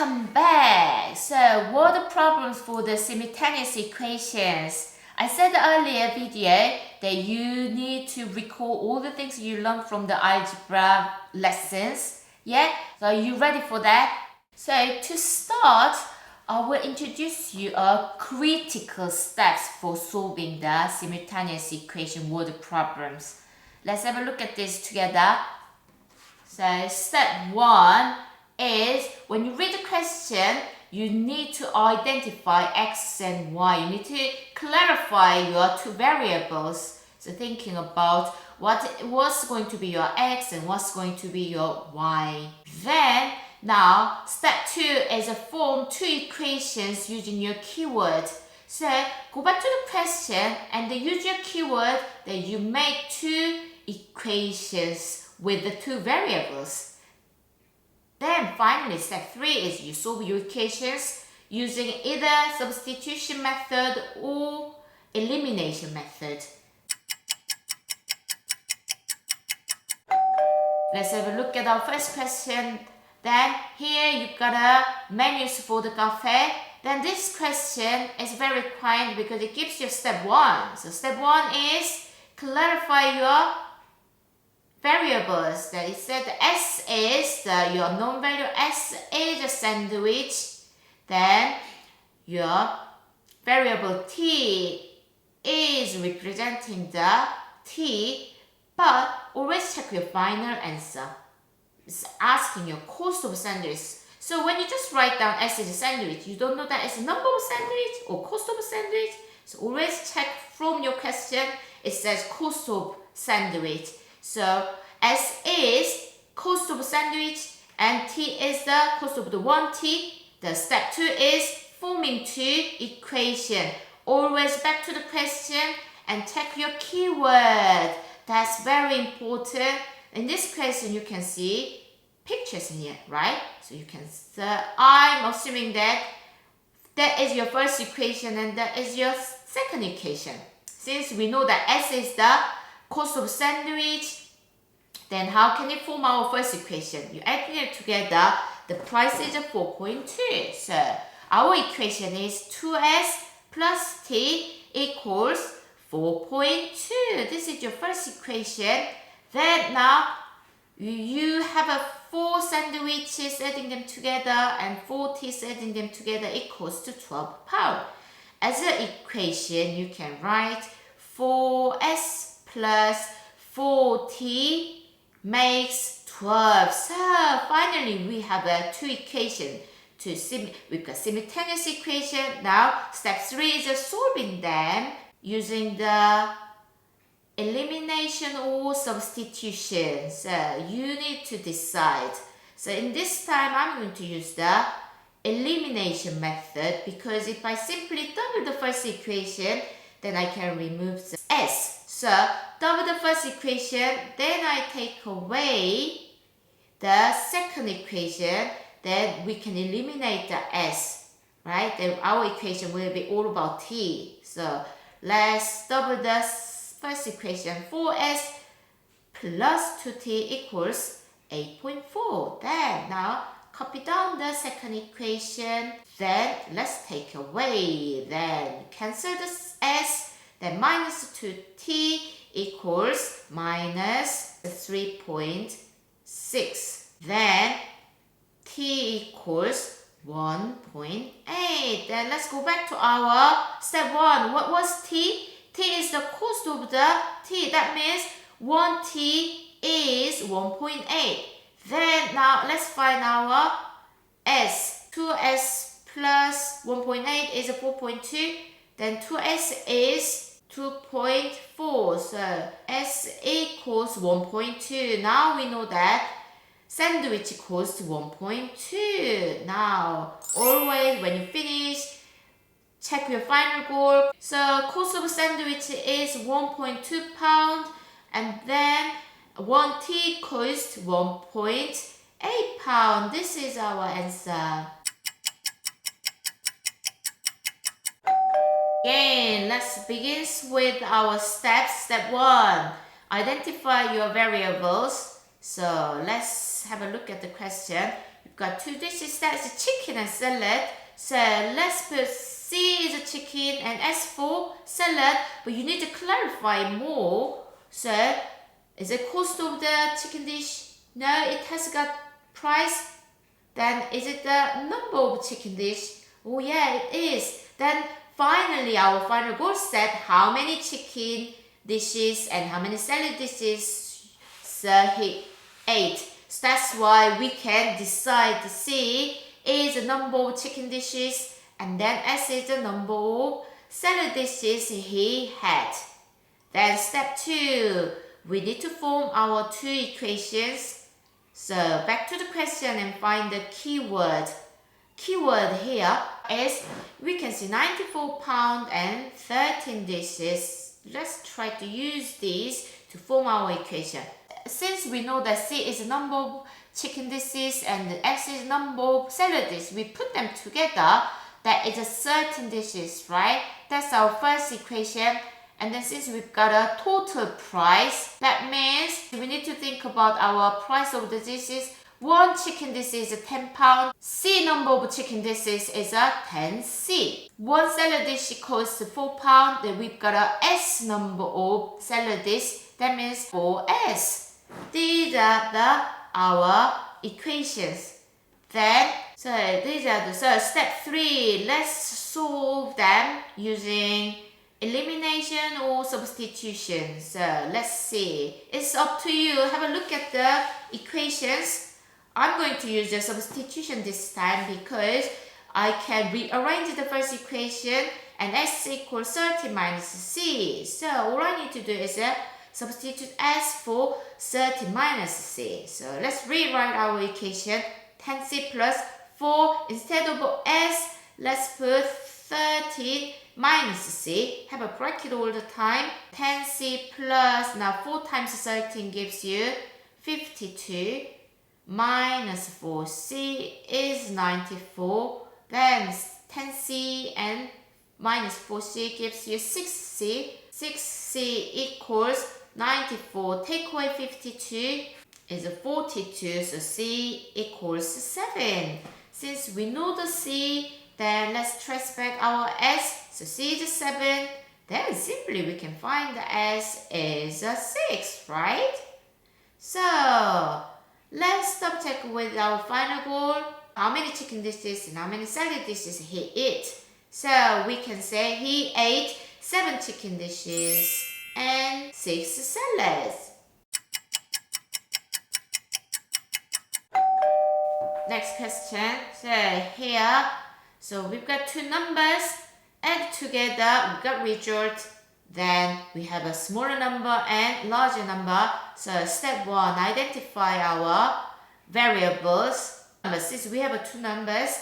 Welcome back. So what are the problems for the simultaneous equations? I said earlier video that you need to recall all the things you learned from the algebra lessons. Yeah? So are you ready for that? So to start, I will introduce you a critical steps for solving the simultaneous equation word problems. Let's have a look at this together. So step 1 is when you read the question, you need to identify x and y. You need to clarify your two variables. So thinking about what's going to be your x and what's going to be your y. Then now step 2 is form two equations using your keyword. So go back to the question and use your keyword that you make two equations with the two variables. Then finally, step 3 is you solve your equations using either substitution method or elimination method. Let's have a look at our first question. Then here you've got a menus for the cafe. Then this question is very required because it gives you step 1. So step 1 is clarify your variables. That is said S is your known value, S is a sandwich. Then your variable T is representing the T, but always check your final answer. It's asking your cost of sandwich. So when you just write down S is a sandwich, you don't know that it's a number of sandwich or cost of a sandwich. So always check from your question, it says cost of sandwich. So S is cost of sandwich and T is the cost of the 1T. The step 2 is forming two equation. Always back to the question and check your keyword. That's very important. In this question you can see pictures in here, right? So you can I'm assuming that is your first equation and that is your second equation. Since we know that S is the cost of sandwich, then how can it form our first equation? You add it together, the price is 4.2. So our equation is 2s plus t equals 4.2. This is your first equation. Then now you have 4 sandwiches, adding them together, and 4 teas, adding them together equals to 12 pounds. As an equation, you can write 4s plus 4t makes 12. So finally we have two equations. We've got simultaneous equation. Now step 3 is solving them using the elimination or substitution. So you need to decide. So in this time I'm going to use the elimination method because if I simply double the first equation, then I can remove the s. So double the first equation, then I take away the second equation, then we can eliminate the s, right? Then our equation will be all about t. So let's double the first equation. 4s plus 2t equals 8.4. Then now copy down the second equation. Then let's take away. Then cancel this s. Then minus 2t equals minus 3.6. Then t equals 1.8. Then let's go back to our step 1. What was t? T is the cost of the t. That means 1t is 1.8. Then now let's find our s. 2s plus 1.8 is 4.2. Then 2s is 2.4. So s equals 1.2. Now we know that sandwich costs 1.2. Now always when you finish, check your final goal. So cost of sandwich is 1.2 pounds and then 1t costs 1.8 pounds. This is our answer. Again, let's begin with our steps. Step 1, identify your variables. So let's have a look at the question. we've got two dishes, that's chicken and salad. So let's put C is a chicken and S for salad, but you need to clarify more. So is the cost of the chicken dish? No, it has got price. Then is it the number of chicken dish? Oh yeah, it is. Then finally our final goal set how many chicken dishes and how many salad dishes he ate. So that's why we can decide to C is the number of chicken dishes and then S is the number of salad dishes he had. Then step 2, we need to form our two equations. So back to the question and find the keyword. Keyword here is we can see 94 pounds and 13 dishes. Let's try to use these to form our equation. Since we know that C is the number of chicken dishes and S is the number of salad dishes, we put them together. That is a 13 dishes, right? That's our first equation. And then since we've got a total price, that means we need to think about our price of the dishes. One chicken dish is a 10 pound. C number of chicken dishes is a 10C. One salad dish costs 4 pound. Then we've got a S number of salad dish. That means 4S. These are our equations. Then, so these are so step 3. Let's solve them using elimination or substitution. So let's see. It's up to you. Have a look at the equations. I'm going to use the substitution this time because I can rearrange the first equation and S equals 30 minus C. So all I need to do is substitute S for 30 minus C. So let's rewrite our equation. 10C plus 4. Instead of S, let's put 13 minus C. Have a bracket all the time. 10C plus, now 4 times 13 gives you 52. Minus 4C is 94. Then 10C and minus 4C gives you 6C. 6C equals 94. Take away 52 is 42. So C equals 7. Since we know the C, then let's trace back our S. So C is 7. Then simply we can find the S is 6, right? So let's double check with our final goal. How many chicken dishes and how many salad dishes he ate. So we can say he ate 7 chicken dishes and 6 salads. Next question. So here, so we've got two numbers. Add together, we've got result. Then we have a smaller number and larger number. So step 1, identify our variables. Since we have two numbers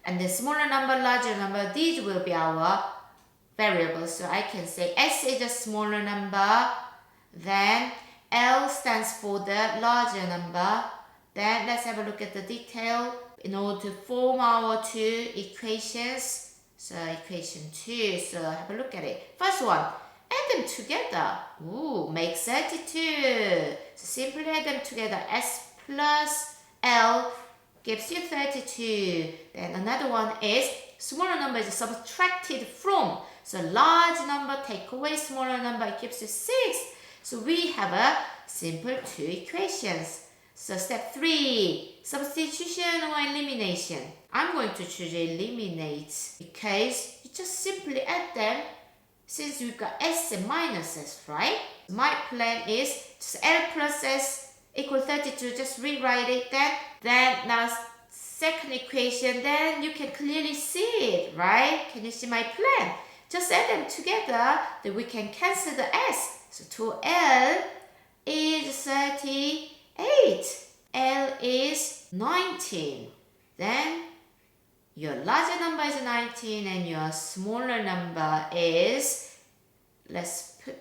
and the smaller number, larger number, these will be our variables. So I can say S is a smaller number. Then L stands for the larger number. Then let's have a look at the detail in order to form our two equations. So equation 2, so have a look at it. First one, add them together. Ooh, make 32. So simply add them together. S plus L gives you 32. Then another one is smaller number is subtracted from. So large number take away smaller number, it gives you 6. So we have a simple two equations. So step 3, substitution or elimination. I'm going to choose eliminate because you just simply add them since we've got S and minus S, right? My plan is just L plus S equal 32, just rewrite it then now second equation, then you can clearly see it, right? Can you see my plan? Just add them together, then we can cancel the S. So 2L is 38. L is 19. Then your larger number is 19 and your smaller number is, let's put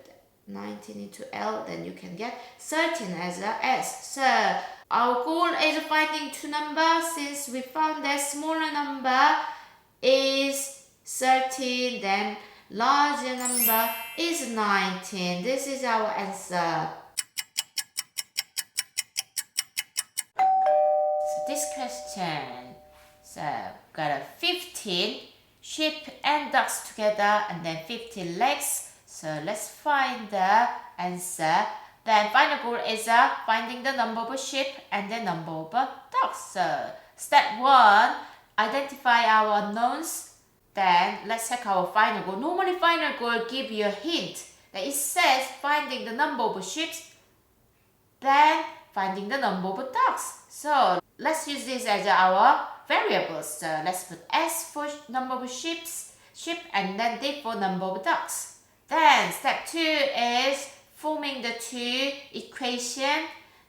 19 into L, then you can get 13 as a S. So our goal is finding two numbers. Since we found that smaller number is 13, then larger number is 19. This is our answer. this question. So got a 15 sheep and ducks together and then 15 legs. So let's find the answer. Then final goal is finding the number of sheep and the number of ducks. So step 1, identify our unknowns. Then let's check our final goal. Normally final goal give you a hint that it says finding the number of sheep, then finding the number of ducks. So let's use this as our variables. So let's put S for number of sheep and then D for number of ducks. Then step 2 is forming the two equation.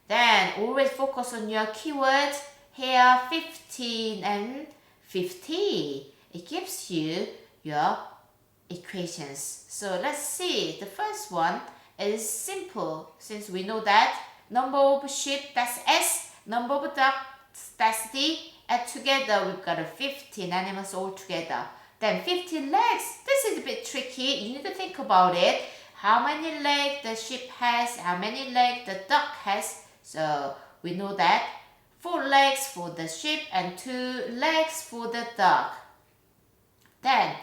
Then always focus on your keywords. Here 15 and 50. It gives you your equations. So let's see. The first one is simple since we know that number of sheep, that's S, number of ducks, that's D. Add together, we've got a 15 animals all together. Then 15 legs. This is a bit tricky. You need to think about it. How many legs the sheep has, how many legs the duck has. So we know that 4 legs for the sheep and 2 legs for the duck. Then,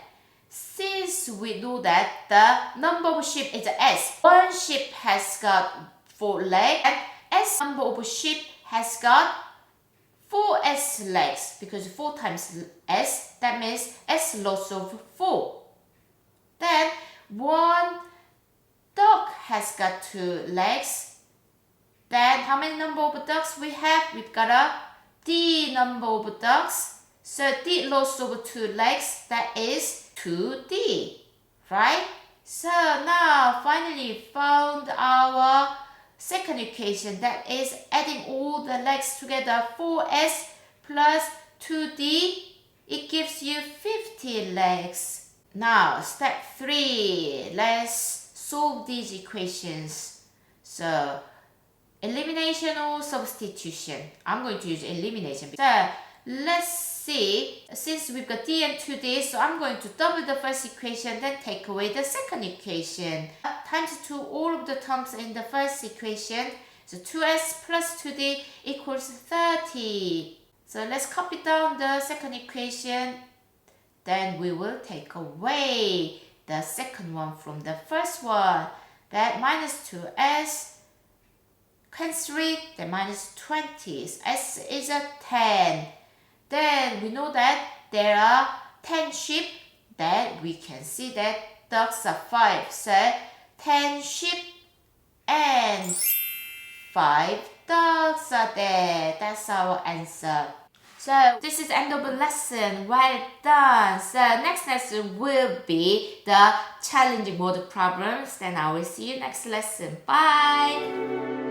since we know that the number of sheep is S, one sheep has got 4 legs and S number of sheep has got 4S legs because 4 times S, that means S lots of 4. Then one duck has got 2 legs. Then how many number of ducks we have? We've got a D number of ducks. So D lots of 2 legs, that is 2D, right? So now finally found our second equation, that is adding all the legs together, 4S plus 2D, it gives you 50 legs. Now step 3, let's solve these equations. So elimination or substitution. I'm going to use elimination. So let's see, since we've got D and 2D, so I'm going to double the first equation, then take away the second equation. Times 2 all of the terms in the first equation. So 2S plus 2D equals 30. So let's copy down the second equation. Then we will take away the second one from the first one. That minus 2S, cancel it, then minus 20. S is a 10. Then we know that there are 10 sheep. Then we can see that ducks are 5. So 10 sheep and 5 ducks are there. That's our answer. So this is the end of the lesson. Well done. So next lesson will be the challenging word problems. Then I will see you next lesson. Bye.